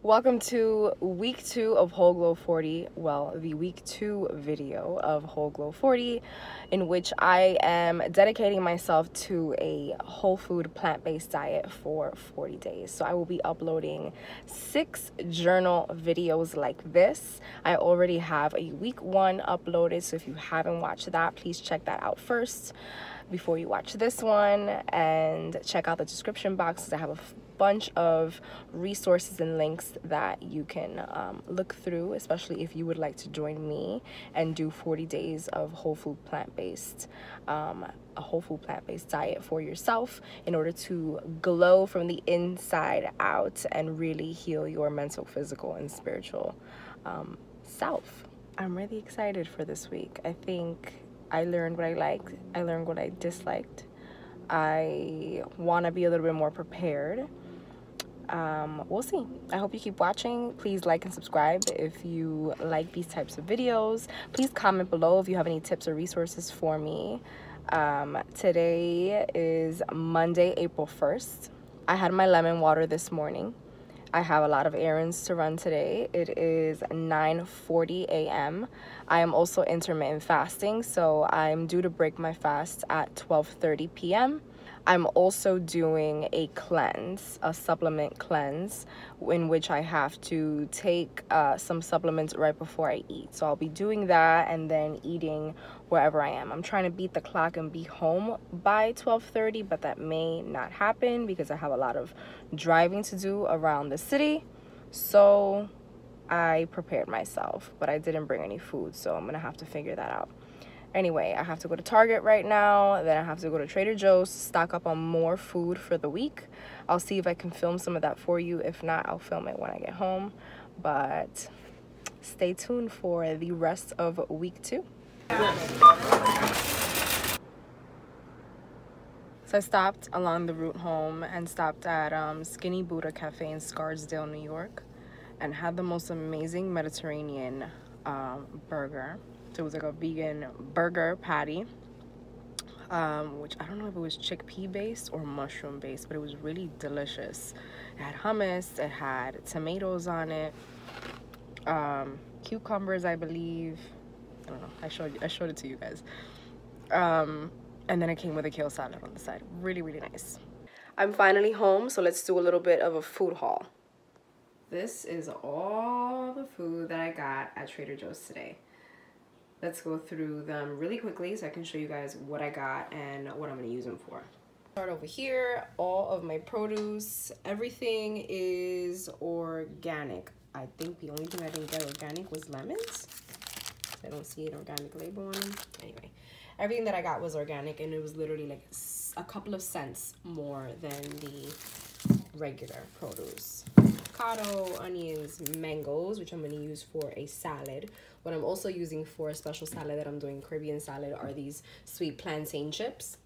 Welcome to week 2 of Whole Glow 40. Well, the week 2 video of Whole Glow 40, in which I am dedicating myself to a whole food plant-based diet for 40 days. So I will be uploading 6 journal videos like this. I already have a week 1 uploaded, so if you haven't watched that, please check that out first before you watch this one, and check out the description box because I have a bunch of resources and links that you can look through, especially if you would like to join me and do 40 days of whole food plant-based a whole food plant-based diet for yourself in order to glow from the inside out and really heal your mental, physical, and spiritual self. I'm really excited for this week. I think I learned what I liked, I learned what I disliked. I want to be a little bit more prepared. We'll see. I hope you keep watching. Please like and subscribe if you like these types of videos. Please comment below if you have any tips or resources for me. Today is Monday, April 1st. I had my lemon water this morning. I have a lot of errands to run today. It is 9:40 a.m. I am also intermittent fasting, so I'm due to break my fast at 12:30 p.m. I'm also doing a cleanse, a supplement cleanse, in which I have to take some supplements right before I eat. So I'll be doing that and then eating wherever I am. I'm trying to beat the clock and be home by 12:30, but that may not happen because I have a lot of driving to do around the city. So I prepared myself, but I didn't bring any food, so I'm gonna have to figure that out. Anyway, I have to go to Target right now, then I have to go to Trader Joe's, stock up on more food for the week. I'll see if I can film some of that for you. If not, I'll film it when I get home. But stay tuned for the rest of week 2. So I stopped along the route home and stopped at Skinny Buddha Cafe in Scarsdale, New York, and had the most amazing Mediterranean burger. So it was like a vegan burger patty, which I don't know if it was chickpea based or mushroom based, but it was really delicious. It had hummus, it had tomatoes on it, cucumbers, I believe. I don't know. I showed it to you guys. And then it came with a kale salad on the side. Really, really nice. I'm finally home, so let's do a little bit of a food haul. This is all the food that I got at Trader Joe's today. Let's go through them really quickly so I can show you guys what I got and what I'm going to use them for. Start over here. All of my produce, everything is organic. I think the only thing I didn't get organic was lemons. I don't see an organic label on them. Anyway, everything that I got was organic, and it was literally like a couple of cents more than the regular produce. Avocado, onions, mangoes, which I'm going to use for a salad. What I'm also using for a special salad that I'm doing, Caribbean salad, are these sweet plantain chips.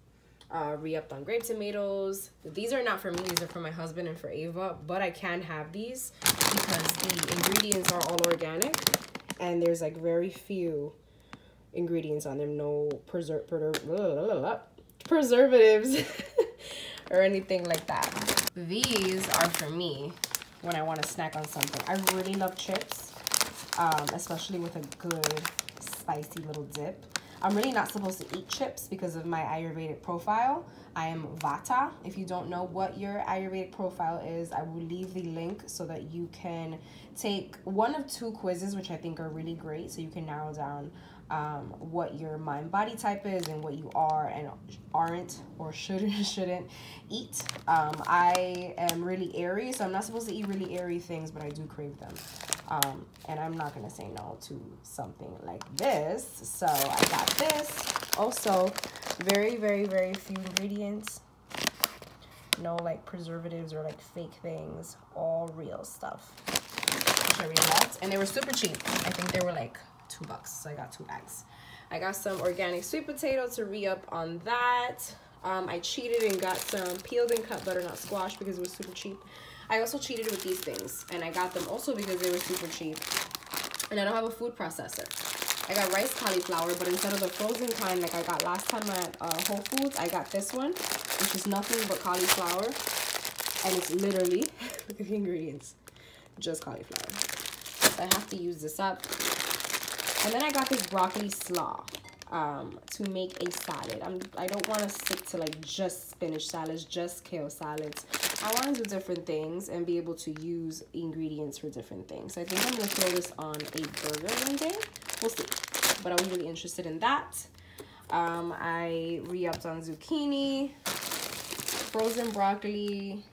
Re-upped on grape tomatoes. These are not for me, these are for my husband and for Ava, but I can have these because the ingredients are all organic and there's like very few ingredients on them, no preservatives or anything like that. These are for me when I want to snack on something. I really love chips, especially with a good spicy little dip. I'm really not supposed to eat chips because of my Ayurvedic profile. I am Vata. If you don't know what your Ayurvedic profile is, I will leave the link so that you can take one of 2 quizzes, which I think are really great, so you can narrow down what your mind-body type is and what you are and aren't or shouldn't eat. I am really airy, so I'm not supposed to eat really airy things, but I do crave them. And I'm not gonna say no to something like this. So I got this. Also, very, very, very few ingredients. No like preservatives or like fake things. All real stuff, which I really liked. And they were super cheap. I think they were like $2, so I got 2 bags. I got some organic sweet potato to re-up on that. I cheated and got some peeled and cut butternut squash because it was super cheap. I also cheated with these things, and I got them also because they were super cheap. And I don't have a food processor. I got rice cauliflower, but instead of the frozen kind like I got last time at Whole Foods, I got this one, which is nothing but cauliflower. And it's literally, look at the ingredients. just cauliflower. So I have to use this up. And then I got this broccoli slaw to make a salad. I don't want to stick to like just spinach salads, just kale salads. I want to do different things and be able to use ingredients for different things. So I think I'm going to throw this on a burger one day. We'll see. But I was really interested in that. I re-upped on zucchini, frozen broccoli,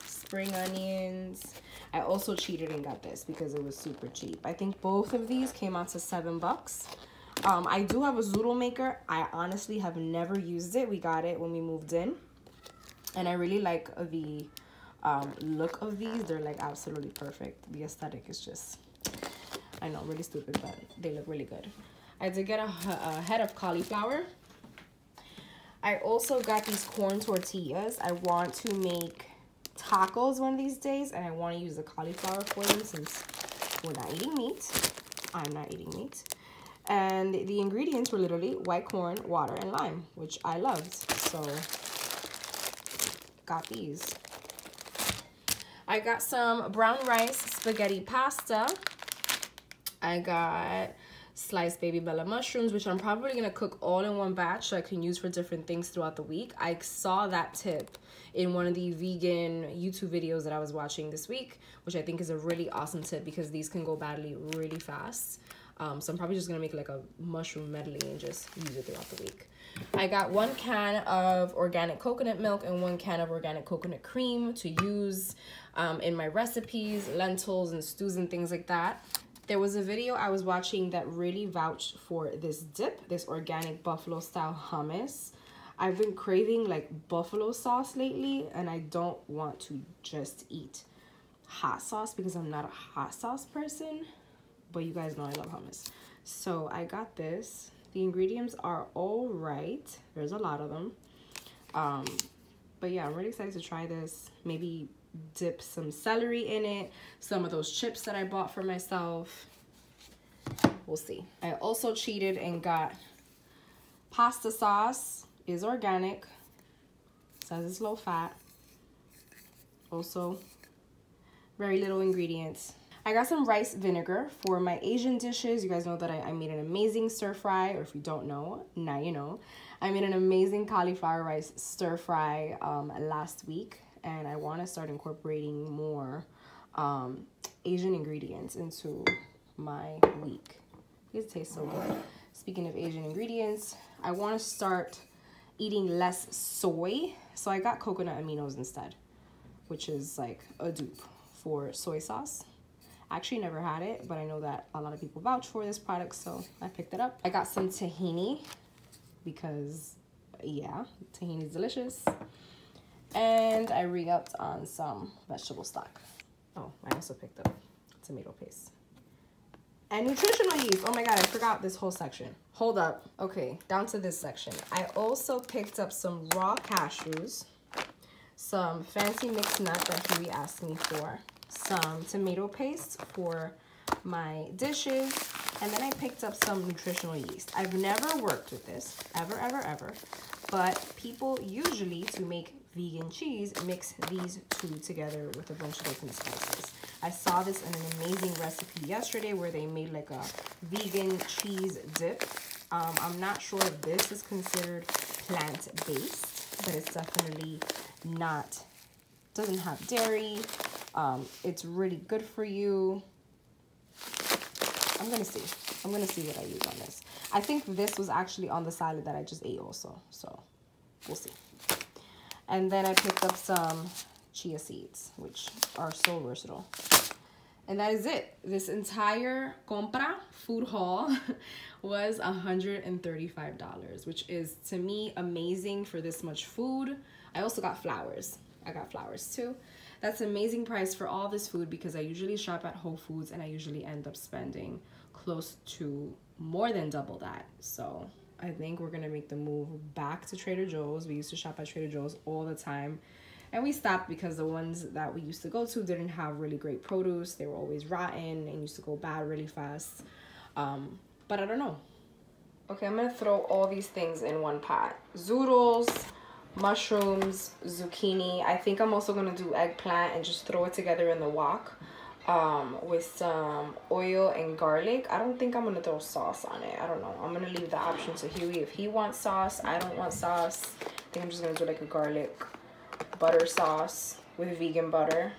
spring onions. I also cheated and got this because it was super cheap. I think both of these came out to $7. I do have a zoodle maker. I honestly have never used it. We got it when we moved in. And I really like the look of these. They're like absolutely perfect. The aesthetic is just, I know, really stupid, but they look really good. I did get a head of cauliflower. I also got these corn tortillas. I want to make tacos one of these days, and I want to use the cauliflower for them since we're not eating meat. I'm not eating meat. And the ingredients were literally white corn, water, and lime, which I loved. So got these. I got some brown rice spaghetti pasta. I got sliced baby bella mushrooms, which I'm probably gonna cook all in one batch so I can use for different things throughout the week. I saw that tip in one of the vegan YouTube videos that I was watching this week, which I think is a really awesome tip because these can go badly really fast. So I'm probably just gonna make like a mushroom medley and just use it throughout the week. I got 1 can of organic coconut milk and 1 can of organic coconut cream to use in my recipes, lentils and stews and things like that. There was a video I was watching that really vouched for this dip, this organic buffalo style hummus. I've been craving like buffalo sauce lately, and I don't want to just eat hot sauce because I'm not a hot sauce person, but you guys know I love hummus. So I got this. The ingredients are all right. There's a lot of them. But yeah, I'm really excited to try this. Maybe dip some celery in it, some of those chips that I bought for myself. We'll see. I also cheated and got pasta sauce. Is organic, says it's low fat, also very little ingredients. I got some rice vinegar for my Asian dishes. You guys know that I made an amazing stir fry, or if you don't know, now you know. I made an amazing cauliflower rice stir fry last week, and I want to start incorporating more Asian ingredients into my week. It tastes so good. Speaking of Asian ingredients, I want to start eating less soy. So I got coconut aminos instead, which is like a dupe for soy sauce. I actually never had it, but I know that a lot of people vouch for this product, so I picked it up. I got some tahini because, yeah, tahini is delicious. And I re-upped on some vegetable stock. Oh, I also picked up tomato paste. And nutritional yeast. Oh my God, I forgot this whole section. Hold up. Okay, down to this section. I also picked up some raw cashews, some fancy mixed nut that Huey asked me for, some tomato paste for my dishes, and then I picked up some nutritional yeast. I've never worked with this, ever, but people usually, to make vegan cheese, mix these two together with a bunch of different spices. I saw this in an amazing recipe yesterday where they made like a vegan cheese dip. I'm not sure if this is considered plant-based, but it's definitely not, doesn't have dairy. It's really good for you. I'm gonna see what I use on this. I think this was actually on the salad that I just ate also, so we'll see. And then I picked up some chia seeds, which are so versatile. And that is it. This entire compra food haul was $135, which is, to me, amazing for this much food. I also got flowers. I got flowers too. That's an amazing price for all this food because I usually shop at Whole Foods and I usually end up spending close to more than double that. So I think we're gonna make the move back to Trader Joe's. We used to shop at Trader Joe's all the time, and we stopped because the ones that we used to go to didn't have really great produce. They were always rotten and used to go bad really fast. But I don't know. Okay, I'm gonna throw all these things in one pot. Zoodles, mushrooms, zucchini. I think I'm also gonna do eggplant and just throw it together in the wok. with some oil and garlic. I don't think I'm gonna throw sauce on it. I don't know. I'm gonna leave the option to Huey if he wants sauce. I don't want sauce. I think I'm just gonna do like a garlic butter sauce with vegan butter,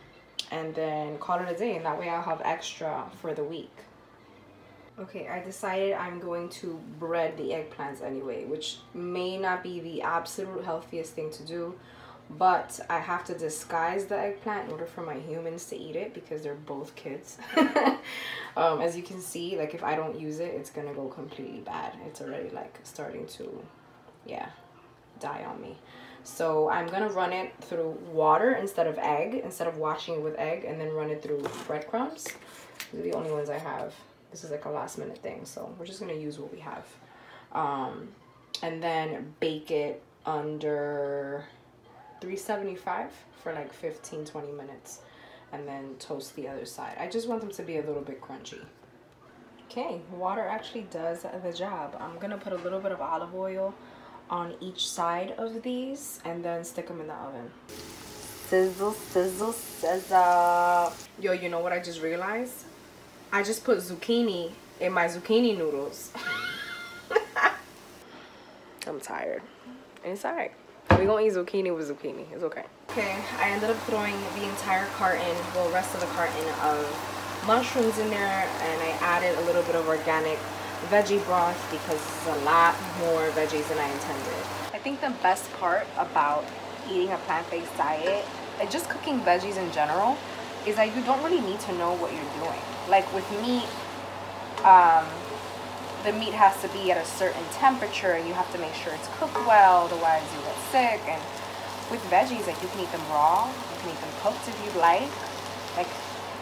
and then call it a day, and that way I'll have extra for the week. Okay, I decided I'm going to bread the eggplants anyway, which may not be the absolute healthiest thing to do, but I have to disguise the eggplant in order for my humans to eat it because they're both kids. As you can see, like if I don't use it, it's gonna go completely bad. It's already like starting to, yeah, die on me. So I'm gonna run it through water instead of egg, instead of washing it with egg, and then run it through breadcrumbs. These are the only ones I have. This is like a last minute thing, so we're just gonna use what we have. And then bake it under 375 for like 15-20 minutes, and then toast the other side. I just want them to be a little bit crunchy. Okay, water actually does the job. I'm gonna put a little bit of olive oil on each side of these and then stick them in the oven. Sizzle, sizzle, sizzle. Yo, you know what I just realized? I just put zucchini in my zucchini noodles. I'm tired. And it's alright. We're gonna eat zucchini with zucchini. It's okay. Okay, I ended up throwing the entire carton, well, rest of the carton of mushrooms in there, and I added a little bit of organic veggie broth because it's a lot more veggies than I intended. I think the best part about eating a plant-based diet, and just cooking veggies in general, is that you don't really need to know what you're doing. Like with meat, the meat has to be at a certain temperature and you have to make sure it's cooked well, otherwise you get sick. And with veggies, like you can eat them raw, you can eat them cooked if you'd like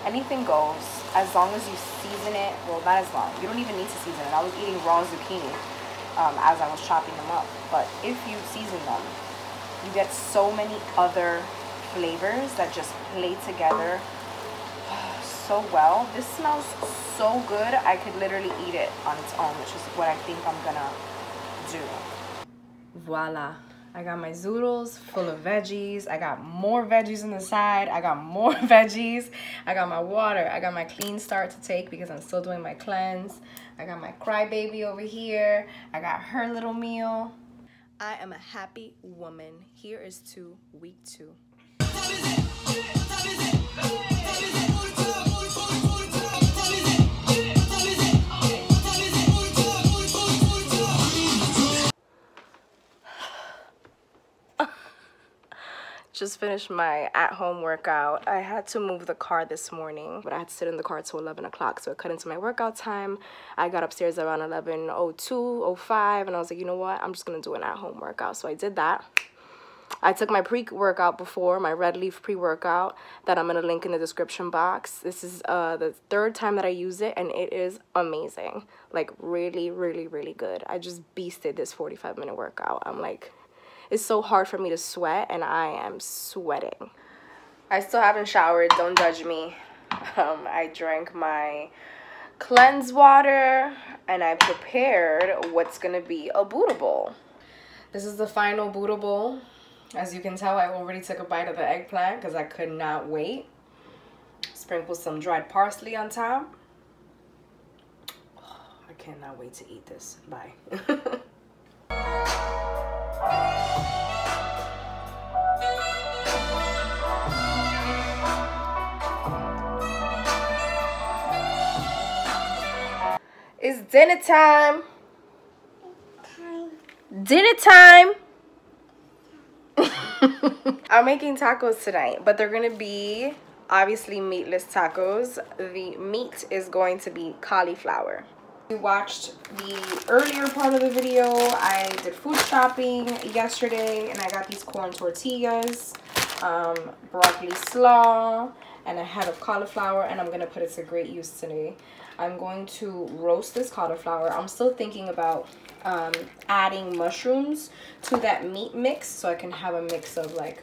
anything goes, as long as you season it. Well, not as long, you don't even need to season it. I was eating raw zucchini as I was chopping them up, but if you season them, you get so many other flavors that just play together so well. This smells so good. I could literally eat it on its own, which is what I think I'm gonna do. Voila. I got my zoodles full of veggies. I got more veggies on the side. I got more veggies. I got my water. I got my clean start to take because I'm still doing my cleanse. I got my crybaby over here. I got her little meal. I am a happy woman. Here is to week 2. Just finished my at-home workout. I had to move the car this morning, but I had to sit in the car till 11 o'clock, so it cut into my workout time. I got upstairs around 11:02, 05, and I was like, you know what? I'm just gonna do an at-home workout. So I did that. I took my pre-workout before, my Red Leaf pre-workout that I'm gonna link in the description box. This is the 3rd time that I use it, and it is amazing. Like really, really, really good. I just beasted this 45-minute workout. I'm like, it's so hard for me to sweat, and I am sweating. I still haven't showered, don't judge me. I drank my cleanse water, and I prepared what's gonna be a Buddha bowl. This is the final Buddha bowl. As you can tell, I already took a bite of the eggplant because I could not wait. Sprinkle some dried parsley on top. Oh, I cannot wait to eat this. Bye. It's dinner time. Dinner time. I'm making tacos tonight, but they're gonna be obviously meatless tacos. The meat is going to be cauliflower. You watched the earlier part of the video. I did food shopping yesterday and I got these corn tortillas, broccoli slaw, and a head of cauliflower, and I'm gonna put it to great use today. I'm going to roast this cauliflower. I'm still thinking about adding mushrooms to that meat mix so I can have a mix of like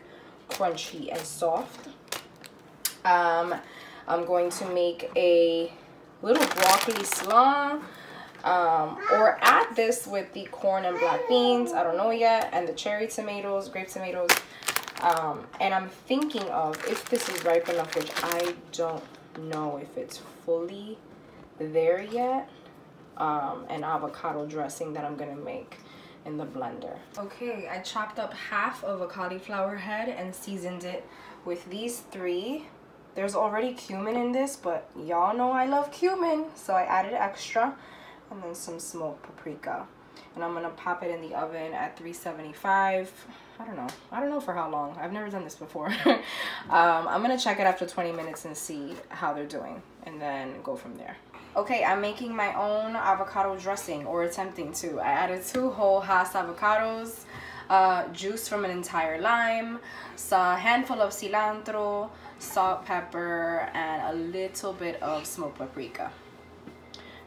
crunchy and soft. I'm going to make a little broccoli slaw, or add this with the corn and black beans, I don't know yet, and the cherry tomatoes, grape tomatoes. And I'm thinking of, if this is ripe enough, which I don't know if it's fully there yet. And avocado dressing that I'm gonna make in the blender. Okay, I chopped up half of a cauliflower head and seasoned it with these 3. There's already cumin in this, but y'all know I love cumin, so I added extra, and then some smoked paprika. And I'm gonna pop it in the oven at 375. I don't know for how long. I've never done this before. I'm gonna check it after 20 minutes and see how they're doing, and then go from there. Okay, I'm making my own avocado dressing, or attempting to. I added 2 whole Hass avocados, juice from an entire lime, a handful of cilantro, salt, pepper, and a little bit of smoked paprika.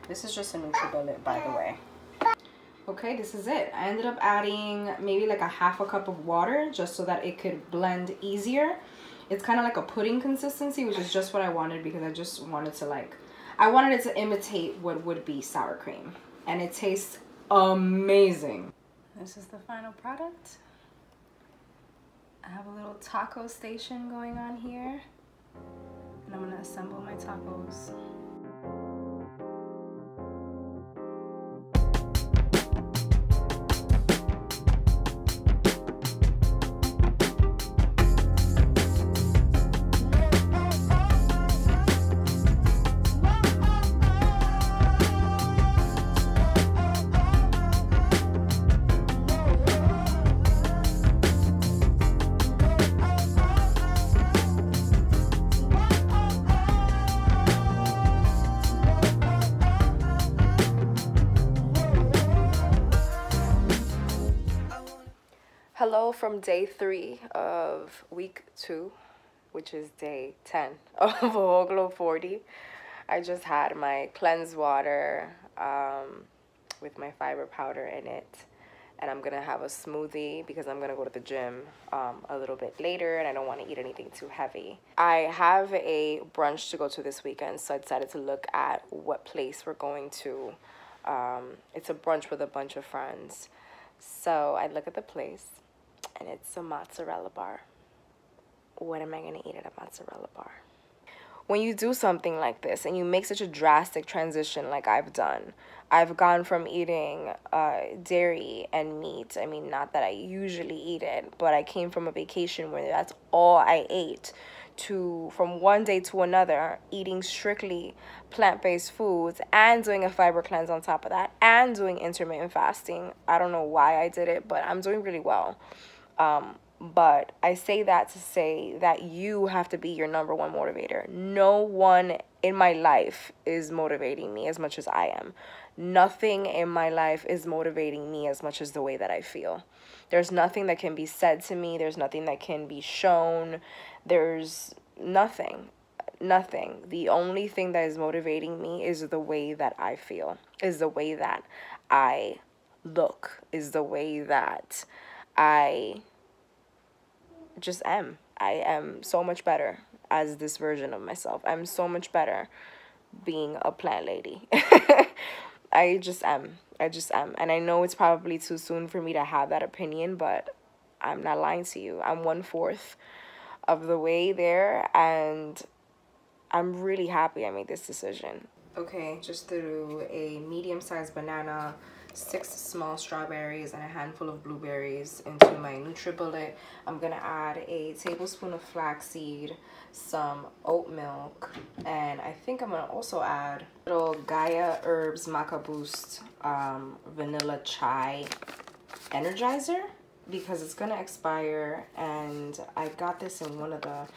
This is just a NutriBullet, by the way. Okay, this is it. I ended up adding maybe like a half a cup of water just so that it could blend easier. It's kind of like a pudding consistency, which is just what I wanted because I just wanted to I wanted it to imitate what would be sour cream. And it tastes amazing. This is the final product. I have a little taco station going on here. And I'm gonna assemble my tacos. Hello from day 3 of week 2, which is day 10 of a Whole Glow 40. I just had my cleanse water with my fiber powder in it, and I'm gonna have a smoothie because I'm gonna go to the gym a little bit later, and I don't want to eat anything too heavy. I have a brunch to go to this weekend, so I decided to look at what place we're going to. It's a brunch with a bunch of friends, so I look at the place. And it's a mozzarella bar. What am I gonna eat at a mozzarella bar? When you do something like this and you make such a drastic transition like I've done, I've gone from eating dairy and meat. I mean, not that I usually eat it, but I came from a vacation where that's all I ate, to from one day to another eating strictly plant-based foods and doing a fiber cleanse on top of that and doing intermittent fasting. I don't know why I did it, but I'm doing really well. But I say that to say that you have to be your number one motivator. No one in my life is motivating me as much as I am. Nothing in my life is motivating me as much as the way that I feel. There's nothing that can be said to me. There's nothing that can be shown. There's nothing. Nothing. The only thing that is motivating me is the way that I feel, is the way that I look, is the way that I just am. I am so much better as this version of myself. I'm so much better being a plant lady. I just am. And I know it's probably too soon for me to have that opinion, but I'm not lying to you. I'm 1/4 of the way there, and I'm really happy I made this decision. Okay, just threw a medium-sized banana, 6 small strawberries, and a handful of blueberries into my NutriBullet. I'm gonna add a tablespoon of flaxseed, some oat milk, and I think I'm gonna also add a little Gaia Herbs Maca Boost vanilla chai energizer because it's gonna expire, and I got this in one of the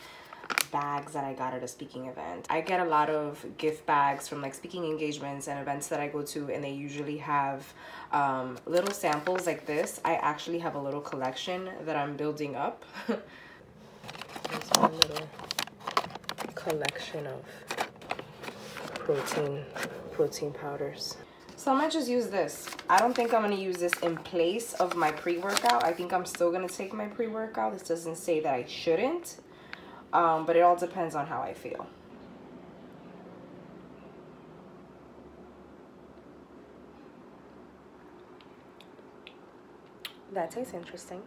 bags that I got at a speaking event. I get a lot of gift bags from like speaking engagements and events that I go to, and they usually have little samples like this. I actually have a little collection that I'm building up. Here's my little collection of protein powders. So I might just use this. I don't think I'm gonna use this in place of my pre-workout. I think I'm still gonna take my pre-workout. This doesn't say that I shouldn't. But it all depends on how I feel. That tastes interesting.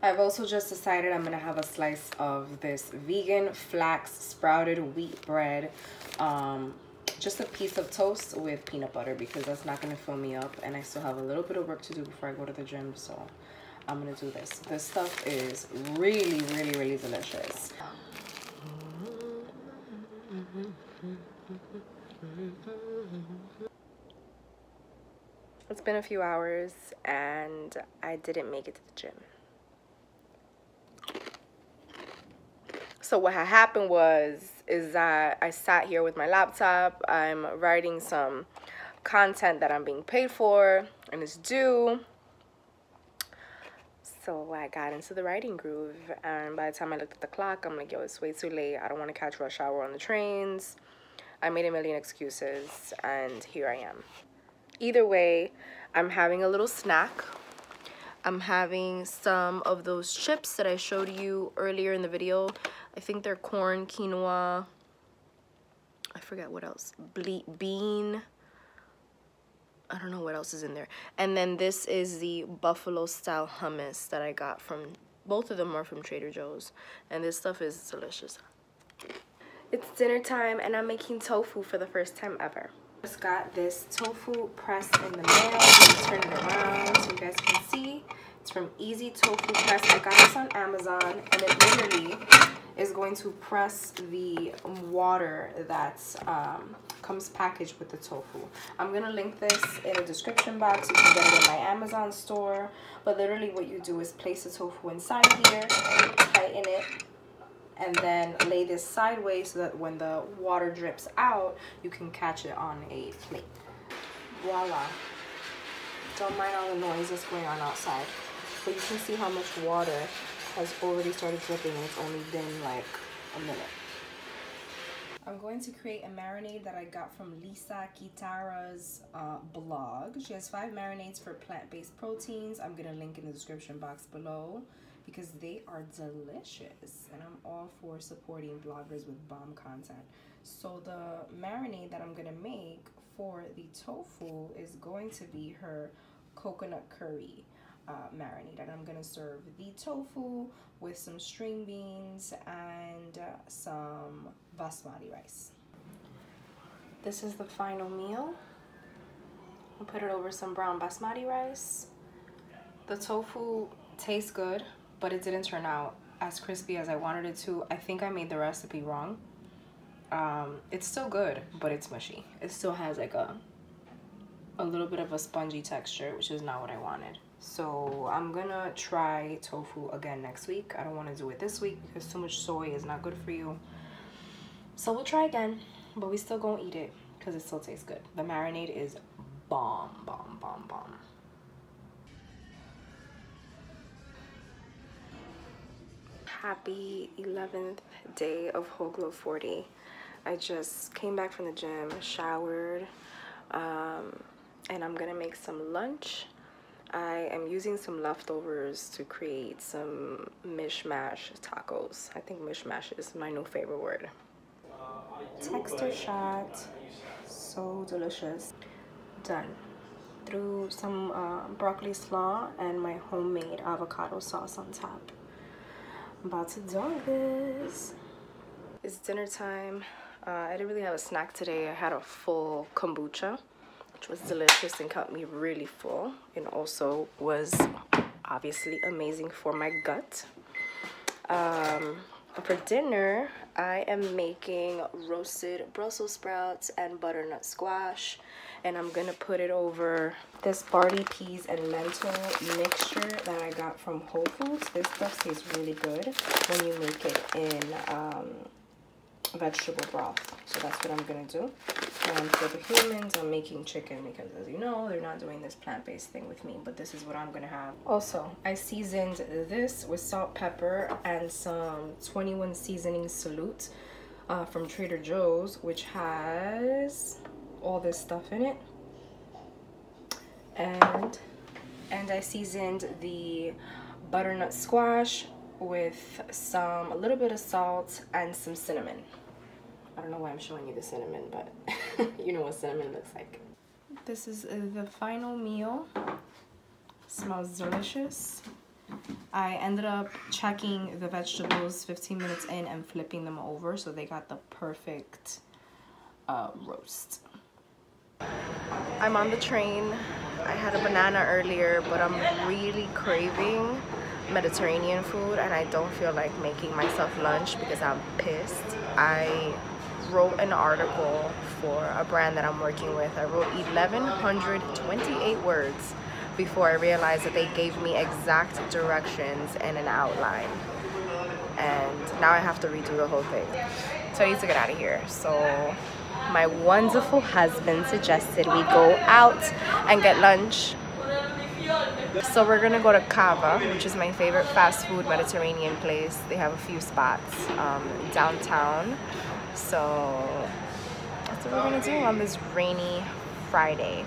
I've also just decided I'm gonna have a slice of this vegan flax sprouted wheat bread. Just a piece of toast with peanut butter because that's not gonna fill me up, and I still have a little bit of work to do before I go to the gym, so I'm gonna do this. This stuff is really, really, really delicious. It's been a few hours and I didn't make it to the gym. So what had happened is that I sat here with my laptop. I'm writing some content that I'm being paid for and it's due. So I got into the writing groove, and by the time I looked at the clock, I'm like, yo, it's way too late. I don't want to catch rush hour on the trains. I made a million excuses, and here I am. Either way, I'm having a little snack. I'm having some of those chips that I showed you earlier in the video. I think they're corn, quinoa, I forget what else, bean. I don't know what else is in there. And then this is the buffalo style hummus that I got from, both of them are from Trader Joe's. And this stuff is delicious. It's dinner time and I'm making tofu for the first time ever. Just got this tofu pressed in the mail. Let me turn it around so you guys can see. It's from Easy Tofu Press. I got this on Amazon, and it literally is going to press the water that comes packaged with the tofu. I'm gonna link this in the description box. You can get it in my Amazon store. But literally what you do is place the tofu inside here, tighten it, and then lay this sideways so that when the water drips out, you can catch it on a plate. Voila. Don't mind all the noise that's going on outside. But you can see how much water has already started dripping, and it's only been like a minute. I'm going to create a marinade that I got from Lisa Kitara's blog. She has 5 marinades for plant-based proteins. I'm gonna link in the description box below because they are delicious, and I'm all for supporting bloggers with bomb content. So the marinade that I'm gonna make for the tofu is going to be her coconut curry marinade, and I'm gonna serve the tofu with some string beans and some basmati rice. This is the final meal. I'll put it over some brown basmati rice. The tofu tastes good, but it didn't turn out as crispy as I wanted it to. I think I made the recipe wrong. It's still good, but it's mushy. It still has like a little bit of a spongy texture, which is not what I wanted. So I'm gonna try tofu again next week. I don't want to do it this week because too much soy is not good for you. So we'll try again, but we still gonna eat it because it still tastes good. The marinade is bomb, bomb, bomb, bomb. Happy 11th day of Whole Glow 40. I just came back from the gym, showered, and I'm gonna make some lunch. I am using some leftovers to create some mishmash tacos. I think mishmash is my new favorite word. Texture shot, so delicious. Done. Threw some broccoli slaw and my homemade avocado sauce on top. I'm about to do this. It's dinner time. I didn't really have a snack today. I had a full kombucha, which was delicious and kept me really full, and also was obviously amazing for my gut. For dinner, I am making roasted Brussels sprouts and butternut squash, and I'm gonna put it over this barley peas and lentil mixture that I got from Whole Foods. This stuff tastes really good when you make it in vegetable broth. So that's what I'm gonna do. And for the humans, I'm making chicken because, as you know, they're not doing this plant-based thing with me, but this is what I'm gonna have. Also, I seasoned this with salt, pepper, and some 21 seasoning salute from Trader Joe's, which has all this stuff in it. And I seasoned the butternut squash with a little bit of salt and some cinnamon. I don't know why I'm showing you the cinnamon, but you know what cinnamon looks like. This is the final meal. Smells delicious. I ended up checking the vegetables 15 minutes in and flipping them over so they got the perfect roast. I'm on the train. I had a banana earlier, but I'm really craving Mediterranean food and I don't feel like making myself lunch because I'm pissed. I wrote an article for a brand that I'm working with. I wrote 1,128 words before I realized that they gave me exact directions and an outline. And now I have to redo the whole thing. So I need to get out of here. So my wonderful husband suggested we go out and get lunch. So we're gonna go to Cava, which is my favorite fast food Mediterranean place. They have a few spots downtown. So that's what we're gonna do on this rainy Friday.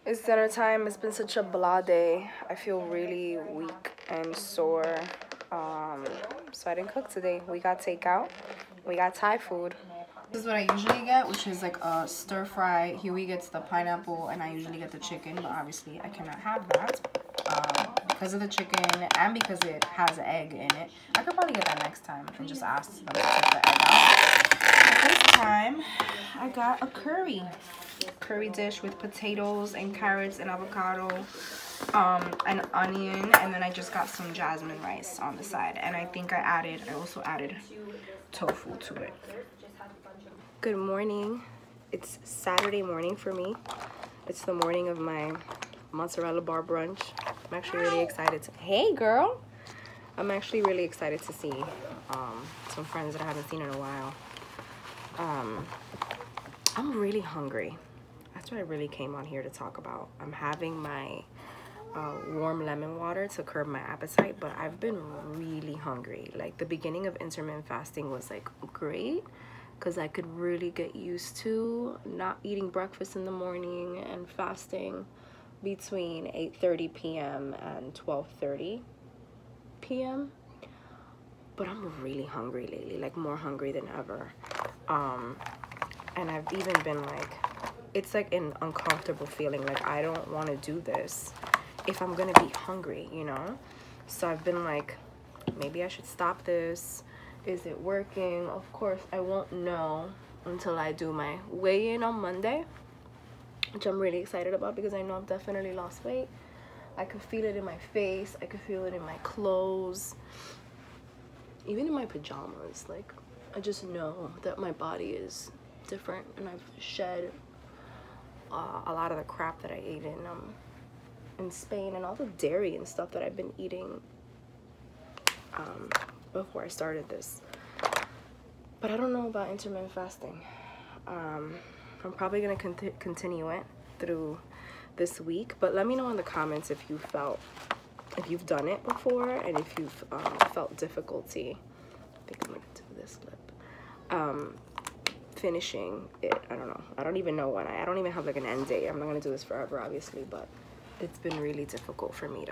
It's dinner time. It's been such a blah day. I feel really weak and sore. So I didn't cook today. We got takeout. We got Thai food. This is what I usually get, which is like a stir fry. Huey gets the pineapple and I usually get the chicken, but obviously I cannot have that because of the chicken and because it has egg in it. I could probably get that next time and just ask them to take the egg out. But this time I got a curry dish with potatoes and carrots and avocado, an onion, and then I just got some jasmine rice on the side. And I think I also added tofu to it. Good morning. It's Saturday morning for me. It's the morning of my mozzarella bar brunch. I'm actually really excited to, hey girl! I'm actually really excited to see some friends that I haven't seen in a while. I'm really hungry. That's what I really came on here to talk about. I'm having my warm lemon water to curb my appetite, but I've been really hungry. Like the beginning of intermittent fasting was like great because I could really get used to not eating breakfast in the morning and fasting between 8:30 p.m. and 12:30 p.m. But I'm really hungry lately, like more hungry than ever. And I've even been like, it's like an uncomfortable feeling, like I don't want to do this if I'm gonna be hungry, you know? So I've been like, maybe I should stop this. Is it working? Of course I won't know until I do my weigh-in on Monday, which I'm really excited about because I know I've definitely lost weight. I could feel it in my face, I could feel it in my clothes, even in my pajamas. Like I just know that my body is different and I've shed a lot of the crap that I ate in Spain and all the dairy and stuff that I've been eating before I started this. But I don't know about intermittent fasting. I'm probably gonna continue it through this week, but let me know in the comments if you've done it before and if you've felt difficulty. I think I'm gonna do this lip. Finishing it. I don't know. I don't even know when. I don't even have like an end date. I'm not gonna do this forever, obviously, but it's been really difficult for me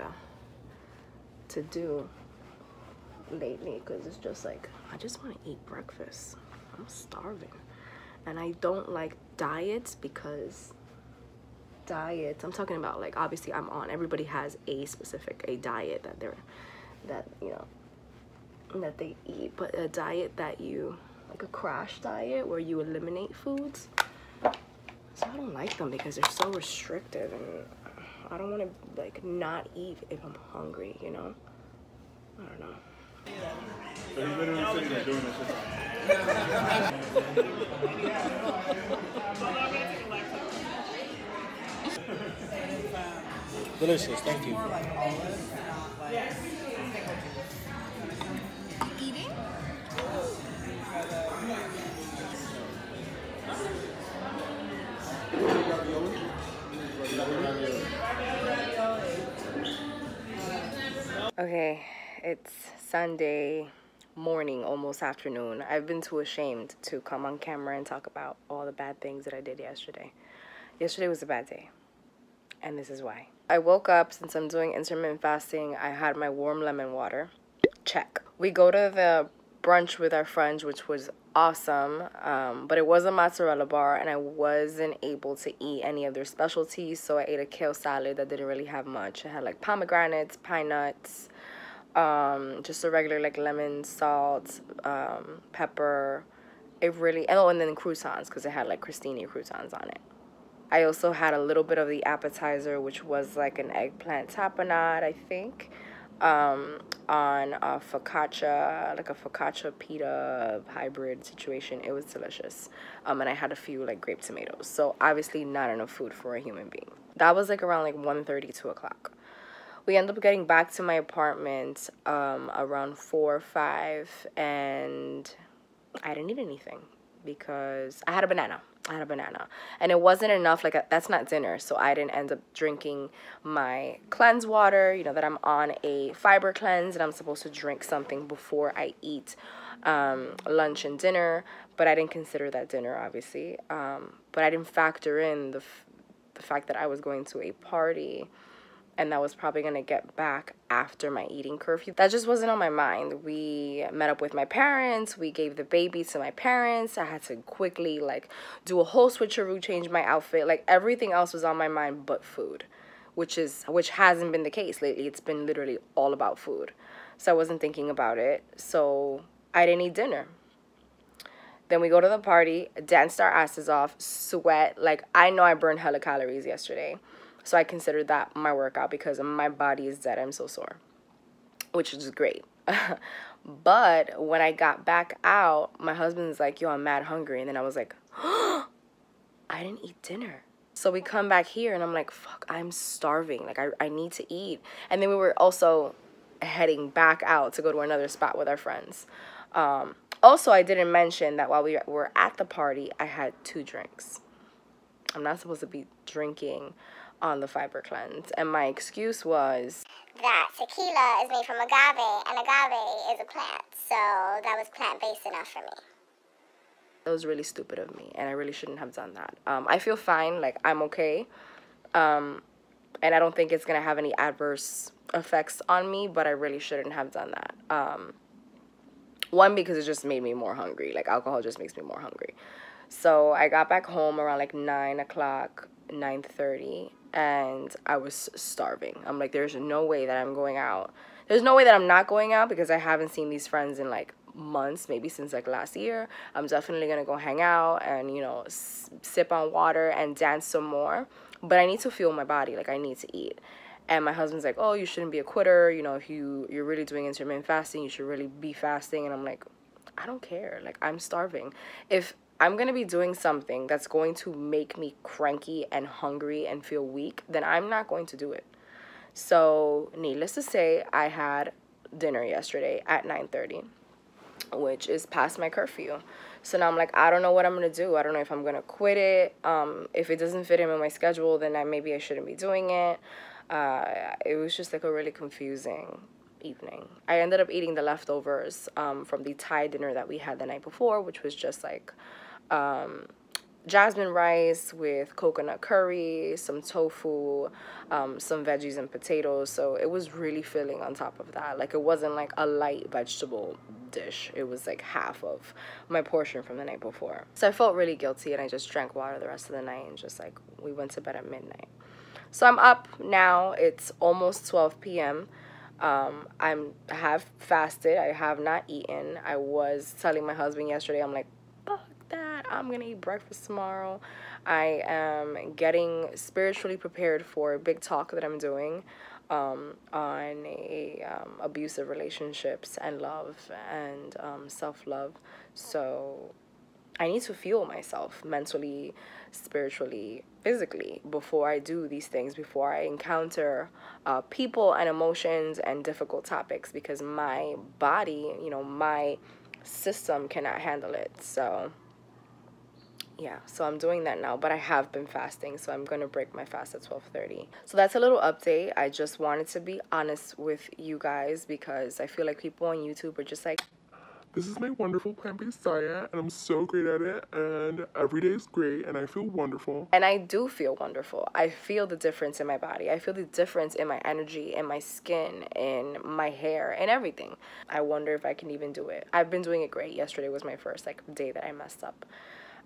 to do lately because it's just like I just want to eat breakfast. I'm starving, and I don't like diets because diets. I'm talking about like obviously I'm on. Everybody has a diet that they eat, but a diet that you like a crash diet where you eliminate foods. So I don't like them because they're so restrictive and I don't want to like not eat if I'm hungry, you know? I don't know. So he's literally sitting there doing this. Delicious, thank you. Eating? Okay, it's Sunday morning, almost afternoon. I've been too ashamed to come on camera and talk about all the bad things that I did yesterday. Yesterday was a bad day, and this is why. I woke up, since I'm doing intermittent fasting, I had my warm lemon water. check. We go to the brunch with our friends, which was awesome, but it was a mozzarella bar, and I wasn't able to eat any of their specialties, so I ate a kale salad that didn't really have much. It had like pomegranates, pine nuts, just a regular like lemon, salt, pepper. It really, oh, and then croutons, because it had like crostini croutons on it. I also had a little bit of the appetizer, which was like an eggplant tapenade, I think, on a focaccia, like a focaccia pita hybrid situation. It was delicious. And I had a few like grape tomatoes. So obviously not enough food for a human being. That was like around like 1:30, 2 o'clock. We ended up getting back to my apartment around 4 or 5, and I didn't eat anything because I had a banana. And it wasn't enough. Like, that's not dinner, so I didn't end up drinking my cleanse water. You know that I'm on a fiber cleanse and I'm supposed to drink something before I eat lunch and dinner, but I didn't consider that dinner, obviously. But I didn't factor in the fact that I was going to a party and that was probably going to get back after my eating curfew. That just wasn't on my mind. We met up with my parents. We gave the baby to my parents. I had to quickly, like, do a whole switcheroo, change my outfit. Like, everything else was on my mind but food, which hasn't been the case lately. It's been literally all about food. So I wasn't thinking about it. So I didn't eat dinner. Then we go to the party, danced our asses off, sweat. Like, I know I burned hella calories yesterday. So I considered that my workout because my body is dead. I'm so sore, which is great. But when I got back out, my husband's like, yo, I'm mad hungry. And then I was like, oh, I didn't eat dinner. So we come back here and I'm like, fuck, I'm starving. Like, I need to eat. And then we were also heading back out to go to another spot with our friends. Also, I didn't mention that while we were at the party, I had 2 drinks. I'm not supposed to be drinking on the fiber cleanse, and my excuse was that tequila is made from agave, and agave is a plant, so that was plant-based enough for me. That was really stupid of me, and I really shouldn't have done that. I feel fine, like, I'm okay, and I don't think it's gonna have any adverse effects on me, but I really shouldn't have done that. One, because it just made me more hungry. Like, alcohol just makes me more hungry. So I got back home around like 9 o'clock, 9:30, and I was starving. I'm like, there's no way that I'm going out. There's no way that I'm not going out because I haven't seen these friends in like months, maybe since like last year. I'm definitely gonna go hang out and, you know, sip on water and dance some more. But I need to fuel my body. Like, I need to eat. And my husband's like, oh, you shouldn't be a quitter. You know, if you're really doing intermittent fasting, you should really be fasting. And I'm like, I don't care. Like, I'm starving. If I'm going to be doing something that's going to make me cranky and hungry and feel weak, then I'm not going to do it. So, needless to say, I had dinner yesterday at 9:30, which is past my curfew. So now I'm like, I don't know what I'm going to do. I don't know if I'm going to quit it. If it doesn't fit in with my schedule, then maybe I shouldn't be doing it. It was just like a really confusing evening. I ended up eating the leftovers from the Thai dinner that we had the night before, which was just like jasmine rice with coconut curry, some tofu, some veggies and potatoes. So it was really filling on top of that. Like, it wasn't like a light vegetable dish. It was like half of my portion from the night before. So I felt really guilty, and I just drank water the rest of the night, and just like, we went to bed at midnight. So I'm up now. It's almost 12 p.m. I have fasted. I have not eaten. I was telling my husband yesterday, I'm like, fuck that. I'm going to eat breakfast tomorrow. I am getting spiritually prepared for a big talk that I'm doing on abusive relationships and love and self-love. So I need to fuel myself mentally, spiritually, physically before I do these things, before I encounter people and emotions and difficult topics, because my body, you know, my system cannot handle it. So yeah, so I'm doing that now, but I have been fasting, so I'm going to break my fast at 12:30. So that's a little update. I just wanted to be honest with you guys because I feel like people on YouTube are just like, This is my wonderful plant-based diet, and I'm so great at it, and every day is great, and I feel wonderful. And I do feel wonderful. I feel the difference in my body. I feel the difference in my energy, in my skin, in my hair, and everything. I wonder if I can even do it. I've been doing it great. Yesterday was my first day that I messed up.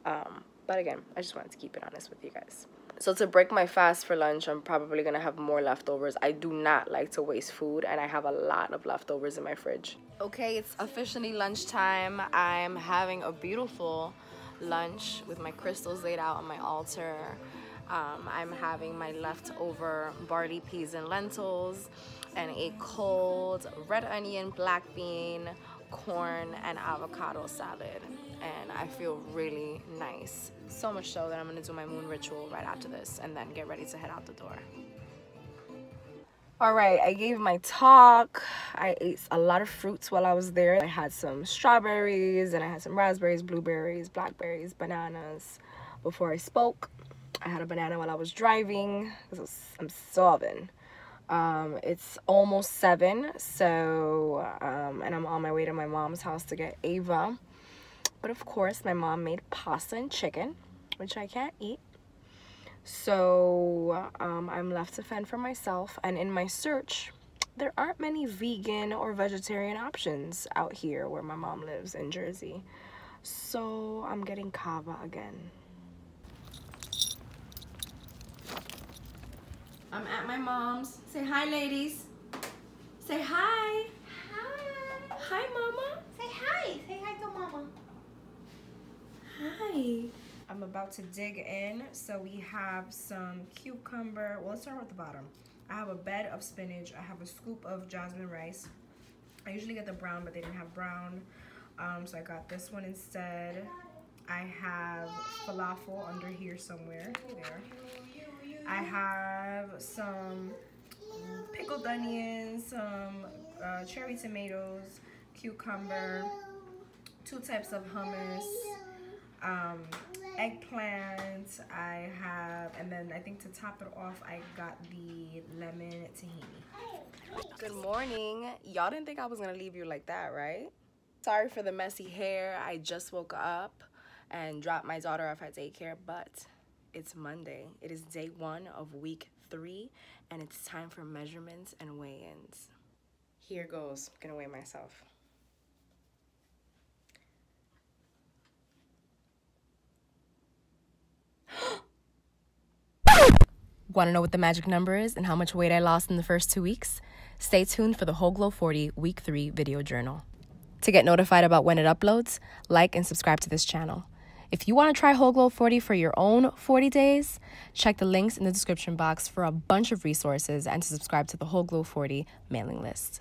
But again, I just wanted to keep it honest with you guys. So to break my fast for lunch, I'm probably going to have more leftovers. I do not like to waste food, and I have a lot of leftovers in my fridge. Okay, it's officially lunchtime. I'm having a beautiful lunch with my crystals laid out on my altar. I'm having my leftover barley peas and lentils and a cold red onion, black bean, corn, and avocado salad. And I feel really nice. So much so that I'm gonna do my moon ritual right after this and then get ready to head out the door. All right, I gave my talk. I ate a lot of fruits while I was there. I had some strawberries and I had some raspberries, blueberries, blackberries, bananas. Before I spoke, I had a banana while I was driving because I'm starving. It's almost 7, so, and I'm on my way to my mom's house to get Ava. But of course, my mom made pasta and chicken, which I can't eat. So I'm left to fend for myself. And in my search, there aren't many vegan or vegetarian options out here where my mom lives in Jersey. So I'm getting kava again. I'm at my mom's. Say hi, ladies. Say hi. Hi. Hi, mama. Say hi. Say hi to mama. Hi. I'm about to dig in. So we have some cucumber. Well, let's start with the bottom. I have a bed of spinach. I have a scoop of jasmine rice. I usually get the brown, but they didn't have brown. So I got this one instead. I have falafel under here somewhere. There. I have some pickled onions, some cherry tomatoes, cucumber, 2 types of hummus, eggplant. I have, and then I think to top it off, I got the lemon tahini. Good morning. Y'all didn't think I was gonna leave you like that, right? Sorry for the messy hair. I just woke up and dropped my daughter off at daycare, but it's Monday. It is day 1 of week 3, and it's time for measurements and weigh-ins. Here goes. I'm gonna weigh myself. Want to know what the magic number is and how much weight I lost in the first 2 weeks? Stay tuned for the Whole Glow 40 Week 3 video journal. To get notified about when it uploads, like and subscribe to this channel. If you want to try Whole Glow 40 for your own 40 days, check the links in the description box for a bunch of resources and to subscribe to the Whole Glow 40 mailing list.